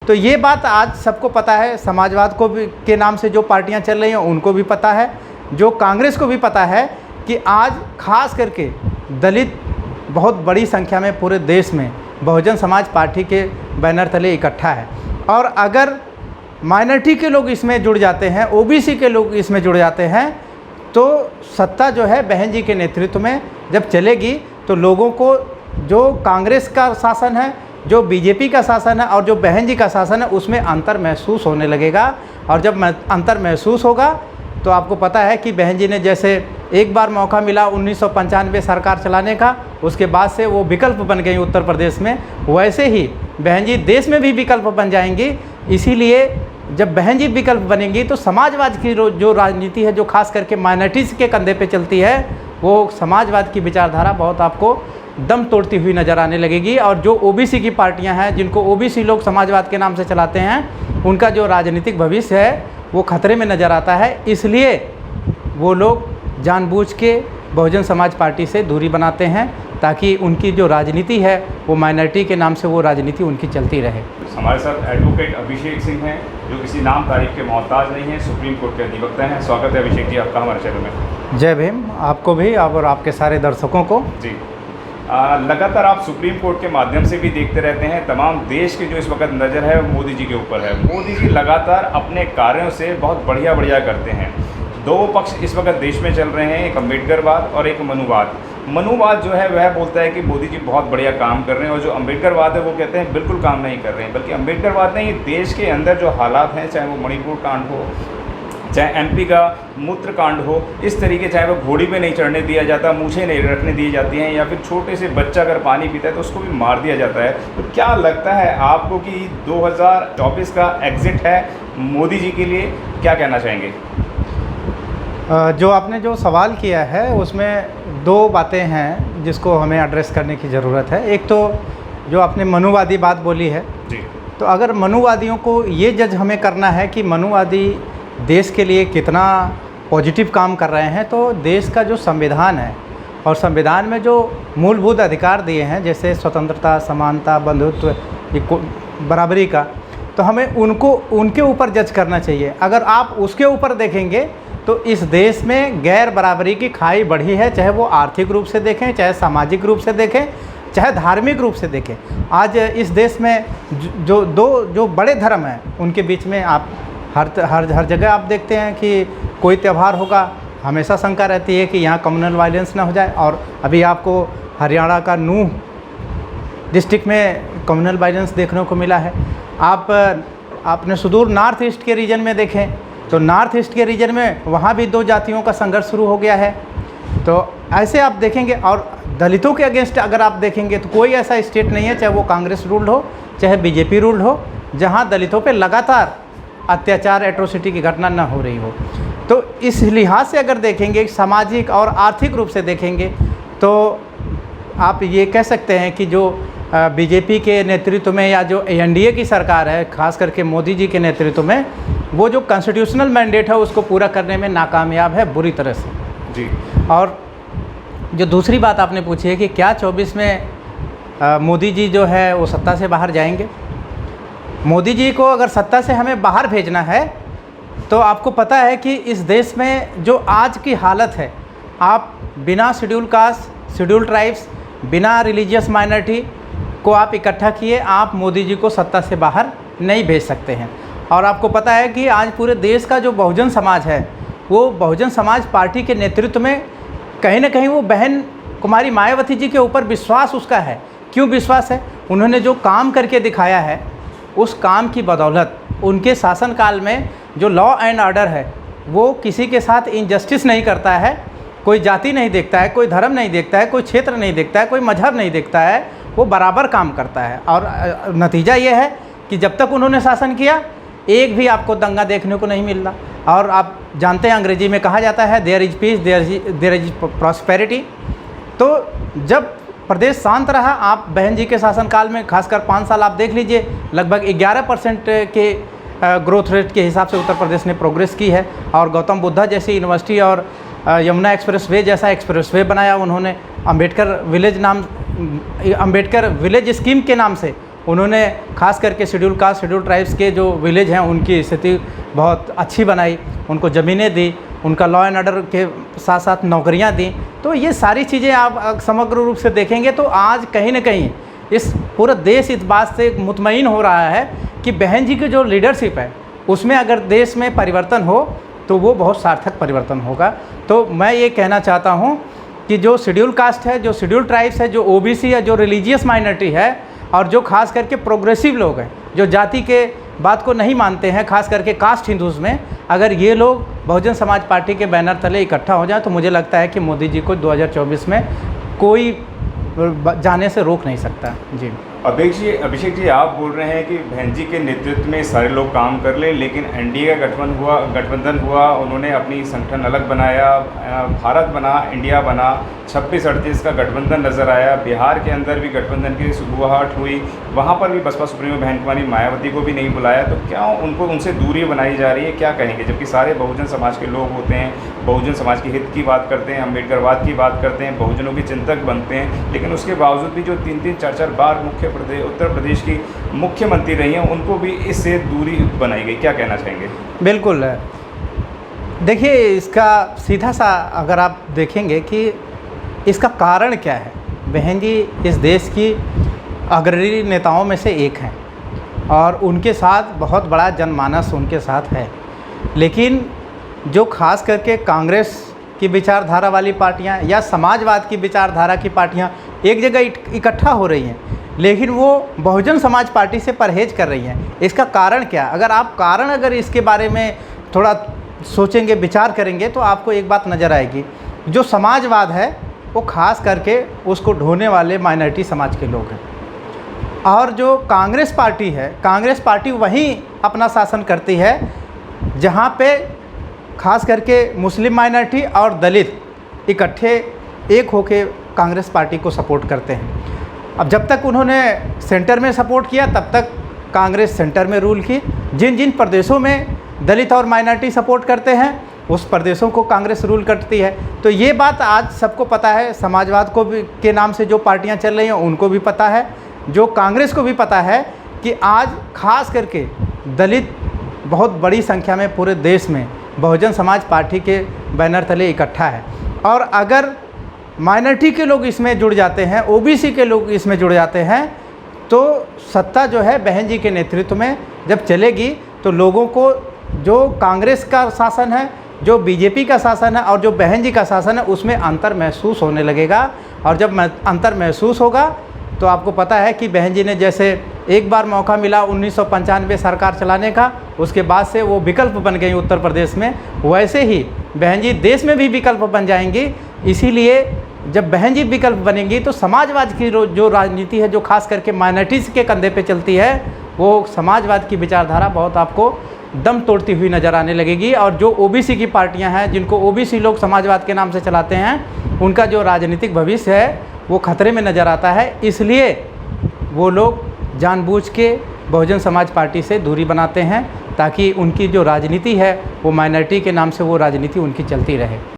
तो ये बात आज सबको पता है, समाजवाद को भी के नाम से जो पार्टियां चल रही हैं उनको भी पता है, जो कांग्रेस को भी पता है कि आज खास करके दलित बहुत बड़ी संख्या में पूरे देश में बहुजन समाज पार्टी के बैनर तले इकट्ठा है। और अगर माइनॉरिटी के लोग इसमें जुड़ जाते हैं, ओबीसी के लोग इसमें जुड़ जाते हैं, तो सत्ता जो है बहन जी के नेतृत्व में जब चलेगी तो लोगों को जो कांग्रेस का शासन है, जो बीजेपी का शासन है और जो बहन जी का शासन है, उसमें अंतर महसूस होने लगेगा। और जब अंतर महसूस होगा तो आपको पता है कि बहन जी ने जैसे एक बार मौका मिला 1995 सरकार चलाने का, उसके बाद से वो विकल्प बन गई उत्तर प्रदेश में, वैसे ही बहन जी देश में भी विकल्प बन जाएंगी। इसीलिए जब बहन जी विकल्प बनेंगी तो समाजवाद की जो राजनीति है, जो खास करके माइनॉरिटीज़ के कंधे पे चलती है, वो समाजवाद की विचारधारा बहुत आपको दम तोड़ती हुई नज़र आने लगेगी। और जो ओबीसी की पार्टियां हैं, जिनको ओबीसी लोग समाजवाद के नाम से चलाते हैं, उनका जो राजनीतिक भविष्य है वो खतरे में नज़र आता है। इसलिए वो लोग जानबूझ के बहुजन समाज पार्टी से दूरी बनाते हैं ताकि उनकी जो राजनीति है वो माइनॉरिटी के नाम से वो राजनीति उनकी चलती रहे। हमारे साथ एडवोकेट अभिषेक सिंह हैं, जो किसी नाम तारीफ के मोहताज नहीं हैं, सुप्रीम कोर्ट के अधिवक्ता हैं। स्वागत है अभिषेक जी आपका हमारे चैनल में। जय भीम, आपको भी और आपके सारे दर्शकों को। जी, लगातार आप सुप्रीम कोर्ट के माध्यम से भी देखते रहते हैं, तमाम देश की जो इस वक्त नज़र है वो मोदी जी के ऊपर है। मोदी जी लगातार अपने कार्यों से बहुत बढ़िया करते हैं। दो पक्ष इस वक्त देश में चल रहे हैं, एक अम्बेडकरवाद और एक मनुवाद। मनुवाद जो है वह बोलता है कि मोदी जी बहुत बढ़िया काम कर रहे हैं, और जो अम्बेडकरवाद है वो कहते हैं बिल्कुल काम नहीं कर रहे हैं। बल्कि अम्बेडकरवाद नहीं, देश के अंदर जो हालात हैं, चाहे वो मणिपुर कांड हो, चाहे एमपी का मूत्र कांड हो, इस तरीके, चाहे वो घोड़ी पे नहीं चढ़ने दिया जाता, मूछें नहीं रखने दी जाती हैं, या फिर छोटे से बच्चा अगर पानी पीता है तो उसको भी मार दिया जाता है। तो क्या लगता है आपको कि 2024 का एग्जिट है मोदी जी के लिए, क्या कहना चाहेंगे? जो आपने जो सवाल किया है उसमें दो बातें हैं जिसको हमें एड्रेस करने की ज़रूरत है। एक तो जो आपने मनुवादी बात बोली है जी, तो अगर मनुवादियों को ये जज हमें करना है कि मनुवादी देश के लिए कितना पॉजिटिव काम कर रहे हैं, तो देश का जो संविधान है और संविधान में जो मूलभूत अधिकार दिए हैं, जैसे स्वतंत्रता, समानता, बंधुत्व, बराबरी का, तो हमें उनको उनके ऊपर जज करना चाहिए। अगर आप उसके ऊपर देखेंगे तो इस देश में गैर बराबरी की खाई बढ़ी है, चाहे वो आर्थिक रूप से देखें, चाहे सामाजिक रूप से देखें, चाहे धार्मिक रूप से देखें। आज इस देश में जो बड़े धर्म हैं उनके बीच में आप हर जगह आप देखते हैं कि कोई त्यौहार होगा, हमेशा शंका रहती है कि यहाँ कम्युनल वायलेंस ना हो जाए। और अभी आपको हरियाणा का नूह डिस्ट्रिक्ट में कम्युनल वायलेंस देखने को मिला है। आपने सुदूर नॉर्थ ईस्ट के रीजन में देखें तो नॉर्थ ईस्ट के रीजन में वहाँ भी दो जातियों का संघर्ष शुरू हो गया है। तो ऐसे आप देखेंगे। और दलितों के अगेंस्ट अगर आप देखेंगे तो कोई ऐसा स्टेट नहीं है, चाहे वो कांग्रेस रूल्ड हो, चाहे बीजेपी रूल्ड हो, जहाँ दलितों पे लगातार अत्याचार, एट्रोसिटी की घटना न हो रही हो। तो इस लिहाज से अगर देखेंगे, सामाजिक और आर्थिक रूप से देखेंगे, तो आप ये कह सकते हैं कि जो बीजेपी के नेतृत्व में या जो एनडीए की सरकार है, खास करके मोदी जी के नेतृत्व में, वो जो कॉन्स्टिट्यूशनल मैंडेट है उसको पूरा करने में नाकामयाब है बुरी तरह से। जी। और जो दूसरी बात आपने पूछी है कि क्या 24 में मोदी जी जो है वो सत्ता से बाहर जाएंगे। मोदी जी को अगर सत्ता से हमें बाहर भेजना है तो आपको पता है कि इस देश में जो आज की हालत है, आप बिना शेड्यूल कास्ट, शेड्यूल ट्राइब्स, बिना रिलीजियस माइनॉरिटी को आप इकट्ठा किए, आप मोदी जी को सत्ता से बाहर नहीं भेज सकते हैं। और आपको पता है कि आज पूरे देश का जो बहुजन समाज है, वो बहुजन समाज पार्टी के नेतृत्व में कहीं ना कहीं वो बहन कुमारी मायावती जी के ऊपर विश्वास उसका है। क्यों विश्वास है? उन्होंने जो काम करके दिखाया है, उस काम की बदौलत उनके शासनकाल में जो लॉ एंड ऑर्डर है वो किसी के साथ इनजस्टिस नहीं करता है, कोई जाति नहीं देखता है, कोई धर्म नहीं देखता है, कोई क्षेत्र नहीं देखता है, कोई मजहब नहीं देखता है, वो बराबर काम करता है। और नतीजा ये है कि जब तक उन्होंने शासन किया, एक भी आपको दंगा देखने को नहीं मिल रहा। और आप जानते हैं अंग्रेजी में कहा जाता है there is peace, there is prosperity. तो जब प्रदेश शांत रहा, आप बहन जी के शासनकाल में खासकर 5 साल आप देख लीजिए, लगभग 11% के ग्रोथ रेट के हिसाब से उत्तर प्रदेश ने प्रोग्रेस की है। और गौतम बुद्धा जैसी यूनिवर्सिटी और यमुना एक्सप्रेसवे जैसा एक्सप्रेसवे बनाया उन्होंने। अम्बेडकर विलेज स्कीम के नाम से उन्होंने खास करके शेड्यूल कास्ट शेड्यूल ट्राइब्स के जो विलेज हैं उनकी स्थिति बहुत अच्छी बनाई, उनको ज़मीनें दी, उनका लॉ एंड ऑर्डर के साथ साथ नौकरियां दी। तो ये सारी चीज़ें आप समग्र रूप से देखेंगे तो आज कहीं ना कहीं इस पूरा देश इस बात से मुतमईन हो रहा है कि बहन जी की जो लीडरशिप है उसमें अगर देश में परिवर्तन हो तो वो बहुत सार्थक परिवर्तन होगा। तो मैं ये कहना चाहता हूँ कि जो शेड्यूल कास्ट है, जो शेड्यूल ट्राइब्स है, जो ओबीसी है, जो रिलीजियस माइनॉरिटी है और जो खास करके प्रोग्रेसिव लोग हैं जो जाति के बात को नहीं मानते हैं, खास करके कास्ट हिंदूज़ में, अगर ये लोग बहुजन समाज पार्टी के बैनर तले इकट्ठा हो जाए तो मुझे लगता है कि मोदी जी को 2024 में कोई जाने से रोक नहीं सकता। जी अभिषेक जी आप बोल रहे हैं कि बहन जी के नेतृत्व में सारे लोग काम कर ले, लेकिन एनडीए का गठबंधन हुआ, उन्होंने अपनी संगठन अलग बनाया, भारत बना, इंडिया बना, 26-38 का गठबंधन नज़र आया। बिहार के अंदर भी गठबंधन की शुरुआत हुई, वहाँ पर भी बसपा सुप्रीमो बहन कुमारी मायावती को भी नहीं बुलाया। तो क्या उनसे दूरी बनाई जा रही है, क्या कहेंगे? जबकि सारे बहुजन समाज के लोग होते हैं, बहुजन समाज के हित की बात करते हैं, अम्बेडकरवाद की बात करते हैं, बहुजनों के चिंतक बनते हैं, लेकिन उसके बावजूद भी जो 3-4 बार उत्तर प्रदेश की मुख्यमंत्री रही हैं उनको भी इससे दूरी बनाई गई, क्या कहना चाहेंगे? बिल्कुल, देखिए इसका सीधा सा अगर आप देखेंगे कि इसका कारण क्या है। बहन जी इस देश की अग्रणी नेताओं में से एक हैं और उनके साथ बहुत बड़ा जनमानस उनके साथ है, लेकिन जो खास करके कांग्रेस की विचारधारा वाली पार्टियां या समाजवाद की विचारधारा की पार्टियां एक जगह इकट्ठा हो रही हैं, लेकिन वो बहुजन समाज पार्टी से परहेज कर रही हैं। इसका कारण क्या? अगर इसके बारे में थोड़ा सोचेंगे, विचार करेंगे तो आपको एक बात नज़र आएगी। जो समाजवाद है वो खास करके उसको ढोने वाले माइनॉरिटी समाज के लोग हैं, और जो कांग्रेस पार्टी है, कांग्रेस पार्टी वहीं अपना शासन करती है जहाँ पे खास करके मुस्लिम माइनॉरिटी और दलित इकट्ठे एक होके कांग्रेस पार्टी को सपोर्ट करते हैं। अब जब तक उन्होंने सेंटर में सपोर्ट किया तब तक कांग्रेस सेंटर में रूल की। जिन जिन प्रदेशों में दलित और माइनॉरिटी सपोर्ट करते हैं उस प्रदेशों को कांग्रेस रूल करती है। तो ये बात आज सबको पता है, समाजवाद को भी के नाम से जो पार्टियां चल रही हैं उनको भी पता है, जो कांग्रेस को भी पता है कि आज खास करके दलित बहुत बड़ी संख्या में पूरे देश में बहुजन समाज पार्टी के बैनर तले इकट्ठा है। और अगर माइनॉरिटी के लोग इसमें जुड़ जाते हैं, ओबीसी के लोग इसमें जुड़ जाते हैं, तो सत्ता जो है बहन जी के नेतृत्व में जब चलेगी तो लोगों को जो कांग्रेस का शासन है, जो बीजेपी का शासन है और जो बहन जी का शासन है उसमें अंतर महसूस होने लगेगा। और जब अंतर महसूस होगा तो आपको पता है कि बहन जी ने जैसे एक बार मौका मिला 1995 सरकार चलाने का, उसके बाद से वो विकल्प बन गई उत्तर प्रदेश में, वैसे ही बहन जी देश में भी विकल्प बन जाएंगी। इसीलिए जब बहन जी विकल्प बनेंगी तो समाजवाद की जो राजनीति है, जो खास करके माइनॉरिटीज़ के कंधे पे चलती है, वो समाजवाद की विचारधारा बहुत आपको दम तोड़ती हुई नज़र आने लगेगी। और जो ओबीसी की पार्टियां हैं, जिनको ओबीसी लोग समाजवाद के नाम से चलाते हैं, उनका जो राजनीतिक भविष्य है वो खतरे में नज़र आता है। इसलिए वो लोग जानबूझ के बहुजन समाज पार्टी से दूरी बनाते हैं ताकि उनकी जो राजनीति है वो माइनॉरिटी के नाम से वो राजनीति उनकी चलती रहे।